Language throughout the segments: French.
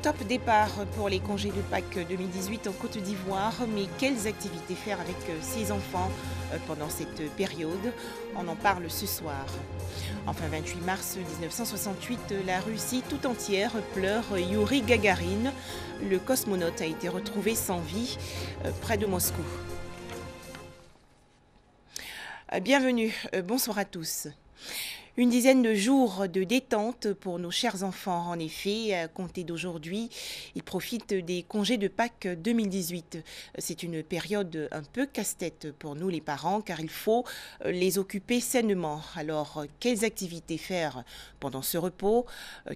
Top départ pour les congés de Pâques 2018 en Côte d'Ivoire, mais quelles activités faire avec ses enfants pendant cette période? On en parle ce soir. Enfin, 28 mars 1968, la Russie tout entière pleure Youri Gagarin. Le cosmonaute a été retrouvé sans vie près de Moscou. Bienvenue, bonsoir à tous. Une dizaine de jours de détente pour nos chers enfants. En effet, à compter d'aujourd'hui, ils profitent des congés de Pâques 2018. C'est une période un peu casse-tête pour nous les parents car il faut les occuper sainement. Alors, quelles activités faire pendant ce repos?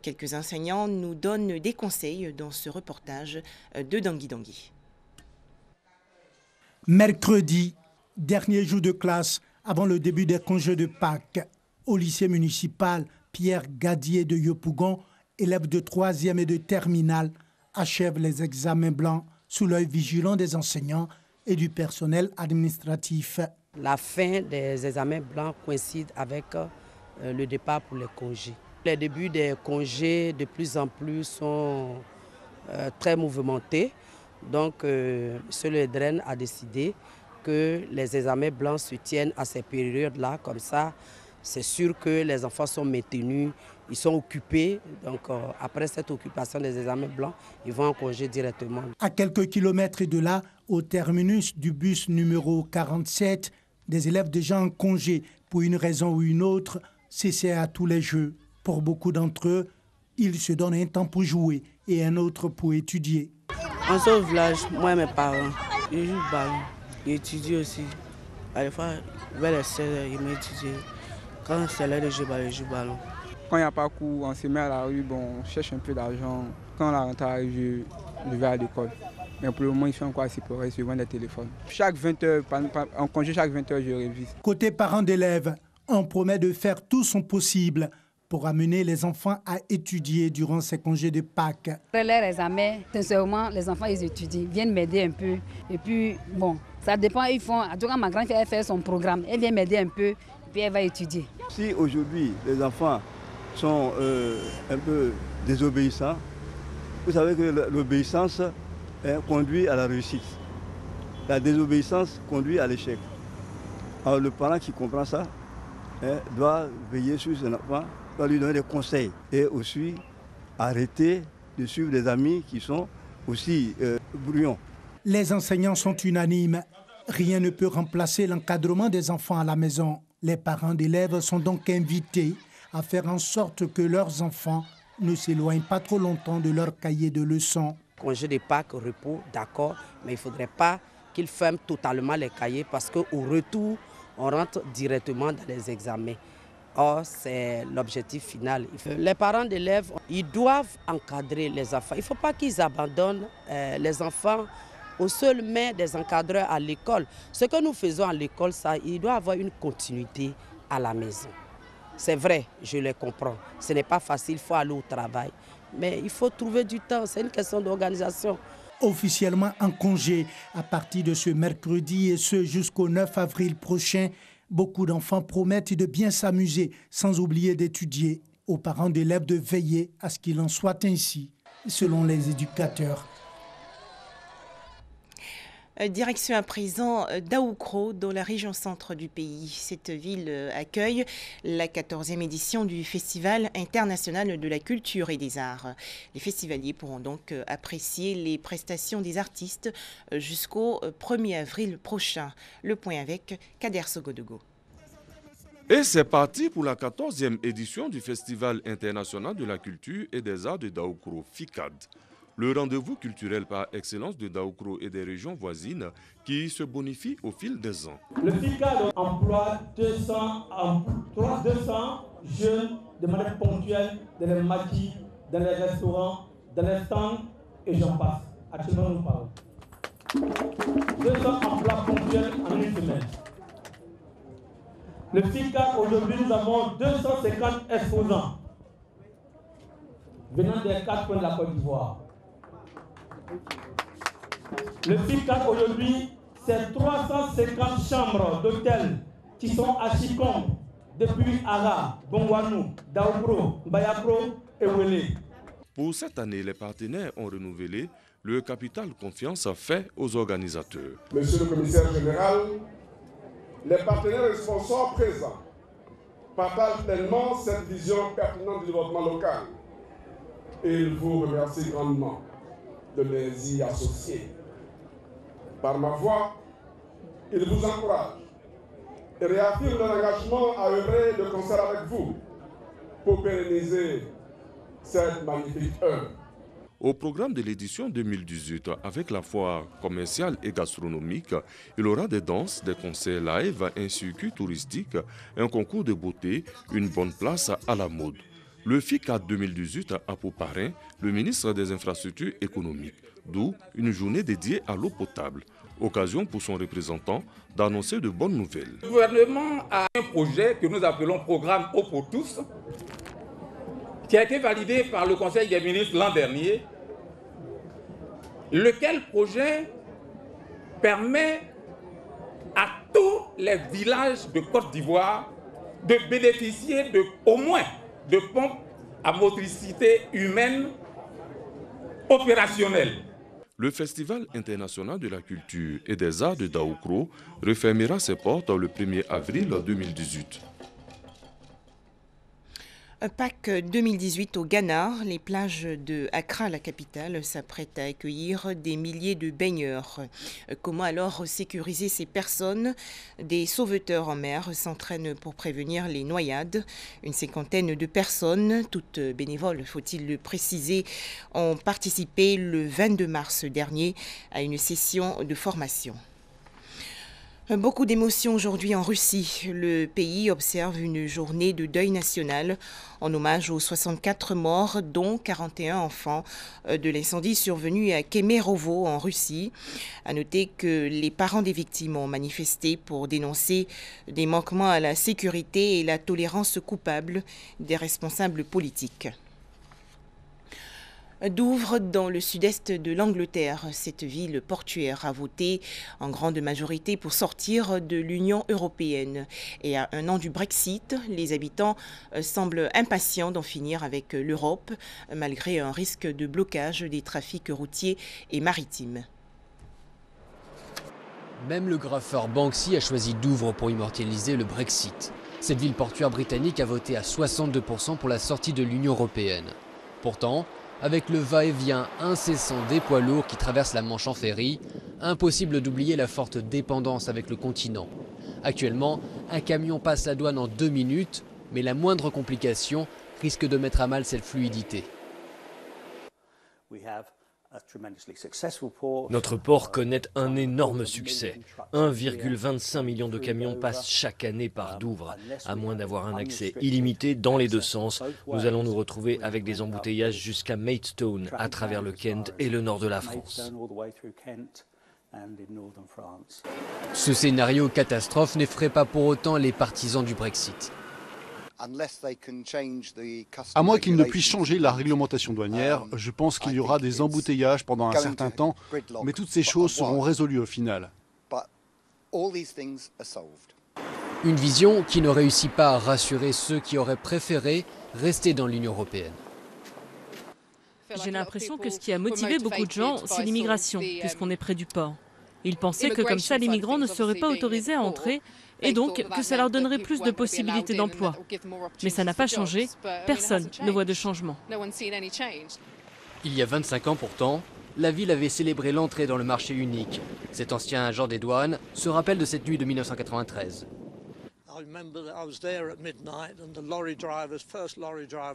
Quelques enseignants nous donnent des conseils dans ce reportage de Dangui Dangui. Mercredi, dernier jour de classe avant le début des congés de Pâques. Au lycée municipal Pierre Gadier de Yopougon, élèves de 3e et de terminale achèvent les examens blancs sous l'œil vigilant des enseignants et du personnel administratif. La fin des examens blancs coïncide avec le départ pour les congés. Les débuts des congés de plus en plus sont très mouvementés. Donc, M. Le Dren a décidé que les examens blancs se tiennent à ces périodes-là, comme ça. C'est sûr que les enfants sont maintenus, ils sont occupés. Donc après cette occupation des examens blancs, ils vont en congé directement. À quelques kilomètres de là, au terminus du bus numéro 47, des élèves déjà en congé pour une raison ou une autre s'essaient à tous les jeux. Pour beaucoup d'entre eux, ils se donnent un temps pour jouer et un autre pour étudier. En ce village, moi et mes parents, ils jouent ballon, ils étudient aussi. À la fois, vers les 16 heures, ils m'étudient. Quand c'est l'heure de jouer ballon. Quand il n'y a pas cours, on se met à la rue, bon, on cherche un peu d'argent. Quand la rentrée arrive, je vais à l'école. Mais pour le moment, il fait encore assez pour je vends des téléphones. Chaque 20 heures, en congé, chaque 20 heures, je révise. Côté parents d'élèves, on promet de faire tout son possible pour amener les enfants à étudier durant ces congés de Pâques. Après leur examen, sincèrement, les enfants ils étudient, ils viennent m'aider un peu. Et puis, bon, ça dépend, ils font. En tout cas, ma grande fille, elle fait son programme, elle vient m'aider un peu. Puis elle va étudier. Si aujourd'hui les enfants sont un peu désobéissants, vous savez que l'obéissance conduit à la réussite. La désobéissance conduit à l'échec. Alors le parent qui comprend ça doit veiller sur son enfant, doit lui donner des conseils et aussi arrêter de suivre des amis qui sont aussi brouillons. Les enseignants sont unanimes. Rien ne peut remplacer l'encadrement des enfants à la maison. Les parents d'élèves sont donc invités à faire en sorte que leurs enfants ne s'éloignent pas trop longtemps de leur cahier de leçons. Congé de Pâques, repos, d'accord, mais il ne faudrait pas qu'ils ferment totalement les cahiers parce qu'au retour, on rentre directement dans les examens. Or, c'est l'objectif final. Les parents d'élèves, ils doivent encadrer les enfants. Il ne faut pas qu'ils abandonnent les enfants aux seules mains des encadreurs à l'école. Ce que nous faisons à l'école, ça, il doit avoir une continuité à la maison. C'est vrai, je les comprends. Ce n'est pas facile, il faut aller au travail. Mais il faut trouver du temps, c'est une question d'organisation. Officiellement en congé à partir de ce mercredi et ce jusqu'au 9 avril prochain, beaucoup d'enfants promettent de bien s'amuser sans oublier d'étudier. Aux parents d'élèves de veiller à ce qu'il en soit ainsi, selon les éducateurs. Direction à présent d'Aoukro, dans la région centre du pays. Cette ville accueille la 14e édition du Festival international de la culture et des arts. Les festivaliers pourront donc apprécier les prestations des artistes jusqu'au 1er avril prochain. Le point avec Kader Sogodogo. Et c'est parti pour la 14e édition du Festival international de la culture et des arts de Daoukro, FICAD. Le rendez-vous culturel par excellence de Daoukro et des régions voisines qui se bonifie au fil des ans. Le FICAD emploie 200 jeunes de manière ponctuelle dans les maquis, dans les restaurants, dans les stands et j'en passe. Actuellement, nous parlons. 200 emplois ponctuels en une semaine. Le FICAD, aujourd'hui, nous avons 250 exposants venant des 4 coins de la Côte d'Ivoire. Le FICAD aujourd'hui, c'est 350 chambres d'hôtel qui sont à Chikombe, depuis Ara, Bongwanou, Daoukro, Bayakro et Wele. Pour cette année, les partenaires ont renouvelé le capital confiance fait aux organisateurs. Monsieur le commissaire général, les partenaires et sponsors présents partagent pleinement cette vision pertinente du développement local et il vous remercie grandement de les y associer. Par ma voix, il vous encourage et réaffirme leur engagement à œuvrer de concert avec vous pour pérenniser cette magnifique œuvre. Au programme de l'édition 2018, avec la foire commerciale et gastronomique, il y aura des danses, des concerts live, un circuit touristique, un concours de beauté, une bonne place à la mode. Le FICAD 2018 a pour parrain le ministre des Infrastructures économiques, d'où une journée dédiée à l'eau potable. Occasion pour son représentant d'annoncer de bonnes nouvelles. Le gouvernement a un projet que nous appelons Programme Eau pour tous, qui a été validé par le Conseil des ministres l'an dernier, lequel projet permet à tous les villages de Côte d'Ivoire de bénéficier au moins de pompes à motricité humaine opérationnelles. Le Festival international de la culture et des arts de Daoukro refermera ses portes le 1er avril 2018. Pâques 2018 au Ghana, les plages de Accra, la capitale, s'apprêtent à accueillir des milliers de baigneurs. Comment alors sécuriser ces personnes? Des sauveteurs en mer s'entraînent pour prévenir les noyades. Une cinquantaine de personnes, toutes bénévoles, faut-il le préciser, ont participé le 22 mars dernier à une session de formation. Beaucoup d'émotions aujourd'hui en Russie. Le pays observe une journée de deuil national en hommage aux 64 morts, dont 41 enfants, de l'incendie survenu à Kemerovo en Russie. À noter que les parents des victimes ont manifesté pour dénoncer des manquements à la sécurité et la tolérance coupable des responsables politiques. Douvres, dans le sud-est de l'Angleterre, cette ville portuaire a voté en grande majorité pour sortir de l'Union européenne. Et à un an du Brexit, les habitants semblent impatients d'en finir avec l'Europe, malgré un risque de blocage des trafics routiers et maritimes. Même le graffeur Banksy a choisi Douvres pour immortaliser le Brexit. Cette ville portuaire britannique a voté à 62% pour la sortie de l'Union européenne. Pourtant, avec le va-et-vient incessant des poids lourds qui traversent la Manche en ferry, impossible d'oublier la forte dépendance avec le continent. Actuellement, un camion passe la douane en 2 minutes, mais la moindre complication risque de mettre à mal cette fluidité. Notre port connaît un énorme succès. 1,25 million de camions passent chaque année par Douvres. À moins d'avoir un accès illimité dans les deux sens, nous allons nous retrouver avec des embouteillages jusqu'à Maidstone, à travers le Kent et le nord de la France. Ce scénario catastrophe n'effraie pas pour autant les partisans du Brexit. À moins qu'ils ne puissent changer la réglementation douanière, je pense qu'il y aura des embouteillages pendant un certain temps, mais toutes ces choses seront résolues au final. Une vision qui ne réussit pas à rassurer ceux qui auraient préféré rester dans l'Union européenne. J'ai l'impression que ce qui a motivé beaucoup de gens, c'est l'immigration, puisqu'on est près du port. Ils pensaient que comme ça, les migrants ne seraient pas autorisés à entrer et donc que ça leur donnerait plus de possibilités d'emploi. Mais ça n'a pas changé, personne ne voit de changement. Il y a 25 ans pourtant, la ville avait célébré l'entrée dans le marché unique. Cet ancien agent des douanes se rappelle de cette nuit de 1993.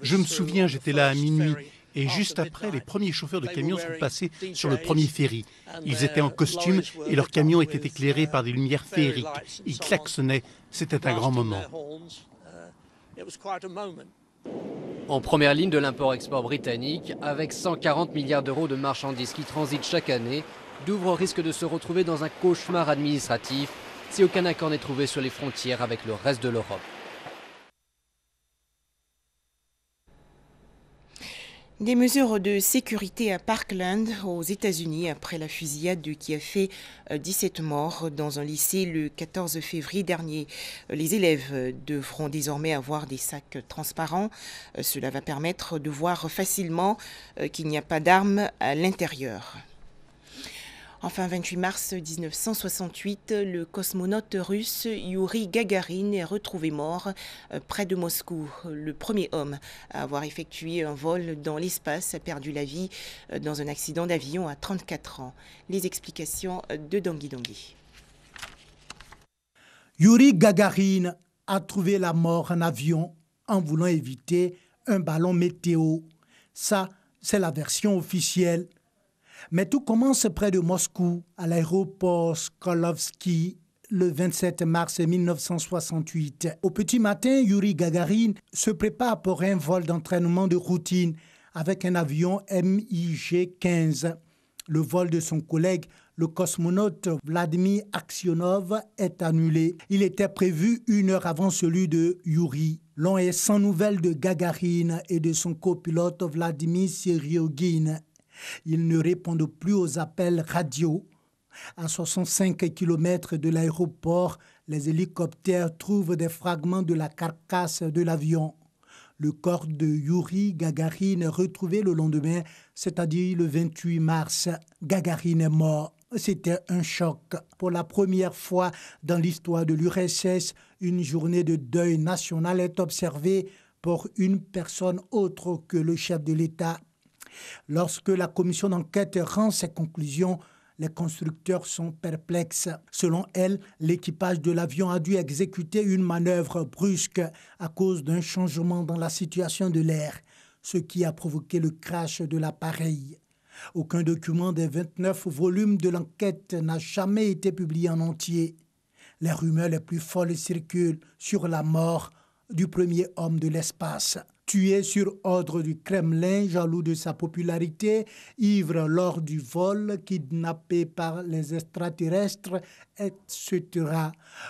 Je me souviens, j'étais là à minuit et juste après, les premiers chauffeurs de camions sont passés sur le premier ferry. Ils étaient en costume et leurs camions étaient éclairés par des lumières féeriques. Ils klaxonnaient, c'était un grand moment. En première ligne de l'import-export britannique, avec 140 milliards d'euros de marchandises qui transitent chaque année, Douvres risque de se retrouver dans un cauchemar administratif si aucun accord n'est trouvé sur les frontières avec le reste de l'Europe. Des mesures de sécurité à Parkland, aux États-Unis, après la fusillade qui a fait 17 morts dans un lycée le 14 février dernier. Les élèves devront désormais avoir des sacs transparents. Cela va permettre de voir facilement qu'il n'y a pas d'armes à l'intérieur. Enfin, 28 mars 1968, le cosmonaute russe Youri Gagarin est retrouvé mort près de Moscou. Le premier homme à avoir effectué un vol dans l'espace a perdu la vie dans un accident d'avion à 34 ans. Les explications de Dongui Dongui. Youri Gagarin a trouvé la mort en avion en voulant éviter un ballon météo. Ça, c'est la version officielle. Mais tout commence près de Moscou, à l'aéroport Skolovski, le 27 mars 1968. Au petit matin, Youri Gagarin se prépare pour un vol d'entraînement de routine avec un avion MiG-15. Le vol de son collègue, le cosmonaute Vladimir Aksionov, est annulé. Il était prévu 1 heure avant celui de Youri. L'on est sans nouvelles de Gagarin et de son copilote Vladimir Seryogin. Ils ne répondent plus aux appels radio. À 65 km de l'aéroport, les hélicoptères trouvent des fragments de la carcasse de l'avion. Le corps de Youri Gagarin est retrouvé le lendemain, c'est-à-dire le 28 mars. Gagarin est mort. C'était un choc. Pour la première fois dans l'histoire de l'URSS, une journée de deuil national est observée pour une personne autre que le chef de l'État. Lorsque la commission d'enquête rend ses conclusions, les constructeurs sont perplexes. Selon elle, l'équipage de l'avion a dû exécuter une manœuvre brusque à cause d'un changement dans la situation de l'air, ce qui a provoqué le crash de l'appareil. Aucun document des 29 volumes de l'enquête n'a jamais été publié en entier. Les rumeurs les plus folles circulent sur la mort du premier homme de l'espace. Tué sur ordre du Kremlin, jaloux de sa popularité, ivre lors du vol, kidnappé par les extraterrestres, etc.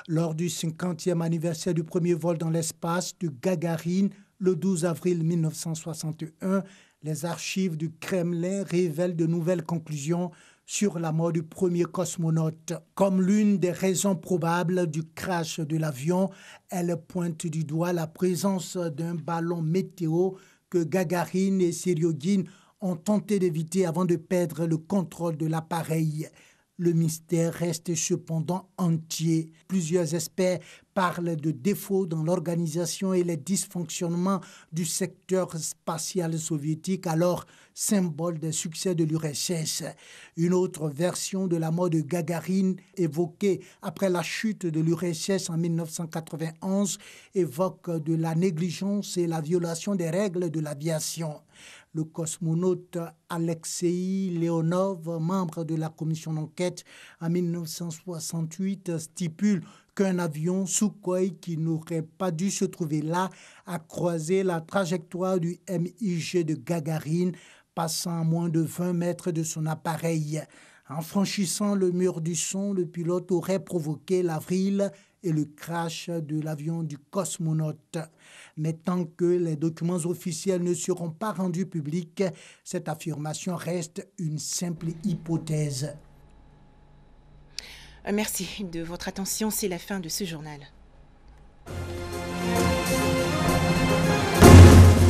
Lors du 50e anniversaire du premier vol dans l'espace de Gagarin, le 12 avril 1961, les archives du Kremlin révèlent de nouvelles conclusions sur la mort du premier cosmonaute. Comme l'une des raisons probables du crash de l'avion, elle pointe du doigt la présence d'un ballon météo que Gagarin et Seryogin ont tenté d'éviter avant de perdre le contrôle de l'appareil. Le mystère reste cependant entier. Plusieurs experts parlent de défauts dans l'organisation et les dysfonctionnements du secteur spatial soviétique, alors symbole des succès de l'URSS. Une autre version de la mort de Gagarin, évoquée après la chute de l'URSS en 1991, évoque de la négligence et la violation des règles de l'aviation. Le cosmonaute Alexei Leonov, membre de la commission d'enquête en 1968, stipule qu'un avion Sukhoi qui n'aurait pas dû se trouver là a croisé la trajectoire du MiG de Gagarin, passant à moins de 20 mètres de son appareil. En franchissant le mur du son, le pilote aurait provoqué la vrille et le crash de l'avion du cosmonaute. Mais tant que les documents officiels ne seront pas rendus publics, cette affirmation reste une simple hypothèse. Merci de votre attention, c'est la fin de ce journal.